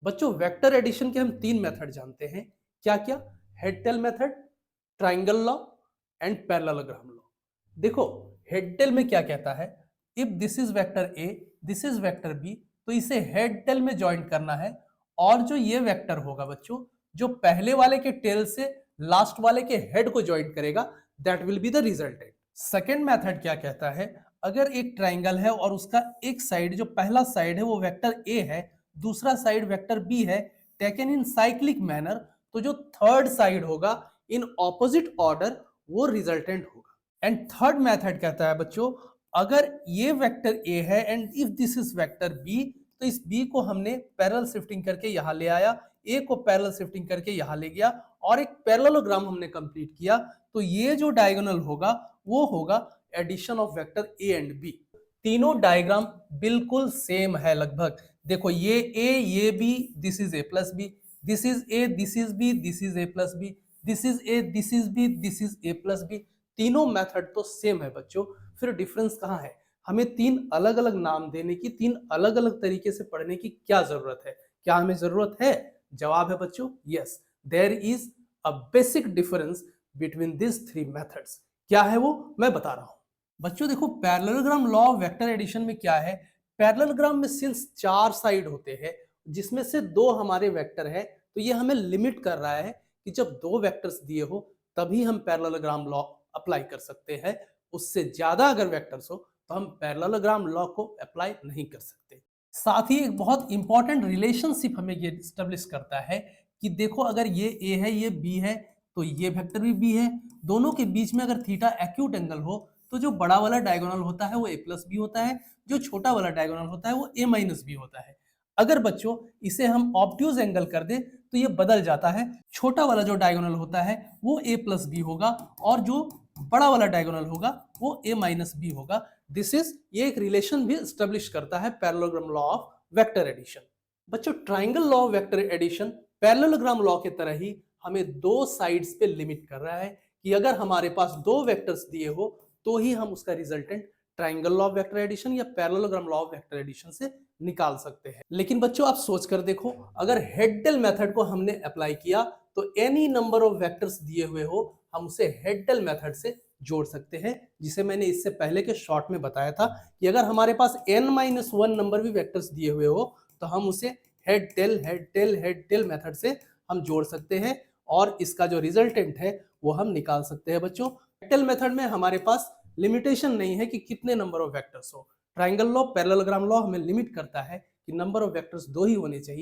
बच्चों vector addition के हम तीन मेथड जानते हैं। क्या क्या? Head tail method, triangle law and parallelogram law. देखो, हेड टेल में क्या कहता है, if this is vector A, this is vector B, तो इसे हेड टेल में ज्वाइन करना है। और जो ये वेक्टर होगा बच्चों, जो पहले वाले के टेल से लास्ट वाले के हेड को ज्वाइन करेगा, that will be the resultant. Second method क्या कहता है, अगर एक ट्राइंगल है और उसका एक साइड, जो पहला साइड है वो वेक्टर ए है, दूसरा साइड वेक्टर बी है, टेकन इन साइक्लिक मैनर, तो जो थर्ड साइड होगा इन ऑपोजिट ऑर्डर, वो रिजल्टेंट होगा। एंड थर्ड मेथड कहता है बच्चों, अगर ये वेक्टर ए है and if this is vector B, तो इस बी को हमने पैरेलल शिफ्टिंग करके यहां ले आया, ए को पैरेलल शिफ्टिंग करके यहां ले गया और एक पैरेललोग्राम हमने कंप्लीट किया, तो ये जो डायगोनल होगा वो होगा addition of vector A and B. तीनों डायग्राम बिल्कुल सेम है लगभग। देखो, ये ए, ये B, this is A plus B, this is A, this is B, this is A plus B, this is A, this is B, this is A plus B. तीनों method तो same है बच्चों, फिर difference कहाँ है? हमें तीन अलग अलग नाम देने की, तीन अलग अलग तरीके से पढ़ने की क्या जरूरत है? क्या हमें जरूरत है? जवाब है बच्चों, yes, there is a basic difference between this three methods. क्या है वो? मैं बता रहा हूं। बच्चों देखो, parallelogram law of vector addition में क्या है, पैरेललोग्राम में सिंस चार साइड होते हैं जिसमें से दो हमारे वेक्टर है, तो ये हमें लिमिट कर रहा है कि जब दो वेक्टर्स दिए हो तभी हम पैरेललोग्राम लॉ अप्लाई कर सकते हैं। उससे ज्यादा अगर वेक्टर्स हो तो हम पैरेललोग्राम लॉ को अप्लाई नहीं कर सकते। साथ ही एक बहुत इंपॉर्टेंट रिलेशनशिप हमें ये स्टेब्लिश करता है कि देखो, अगर ये ए है, ये बी है, तो ये वेक्टर भी बी है। दोनों के बीच में अगर थीटा एक्यूट एंगल हो, तो जो बड़ा वाला डायगोनल होता है वो ए प्लस बी होता है, जो छोटा वाला डायगोनल होता है वो ए माइनस बी होता है। अगर बच्चों इसे हम ऑब्ट्यूज एंगल कर दे तो ये बदल जाता है, छोटा वाला जो डायगोनल होता है वो ए प्लस बी होगा और जो बड़ा वाला डायगोनल होगा वो ए माइनस बी होगा। दिस इज, ये एक रिलेशन भी स्टेब्लिश करता है parallelogram law of vector addition. बच्चों, triangle law of vector addition parallelogram law के तरह ही हमें दो साइड्स पे लिमिट कर रहा है कि अगर हमारे पास दो वेक्टर्स दिए हो तो ही हम उसका resultant triangle law of vector addition या parallelogram law of vector addition से निकाल सकते हैं। लेकिन बच्चों आप सोच कर देखो, अगर हेड-टेल मेथड को हमने अप्लाई किया तो एनी नंबर ऑफ वेक्टर्स दिए हुए हो हम उसे हेड-टेल मेथड से जोड़ सकते हैं, जिसे मैंने इससे पहले के शॉर्ट में बताया था कि अगर हमारे पास n-1 नंबर भी वेक्टर्स दिए हुए हो तो हम उसे हेड-टेल मेथड से हम जोड़ सकते हैं और इसका जो रिजल्टेंट है वो हम निकाल सकते हैं। बच्चों, हेड-टेल मेथड में हमारे पास लिमिटेशन नहीं है कि कितने नंबर ऑफ वेक्टर्स हो। ट्राइंगल लॉ, पैरेललोग्राम लॉ हमें लिमिट करता है कि नंबर ऑफ वेक्टर्स दो ही होने चाहिए।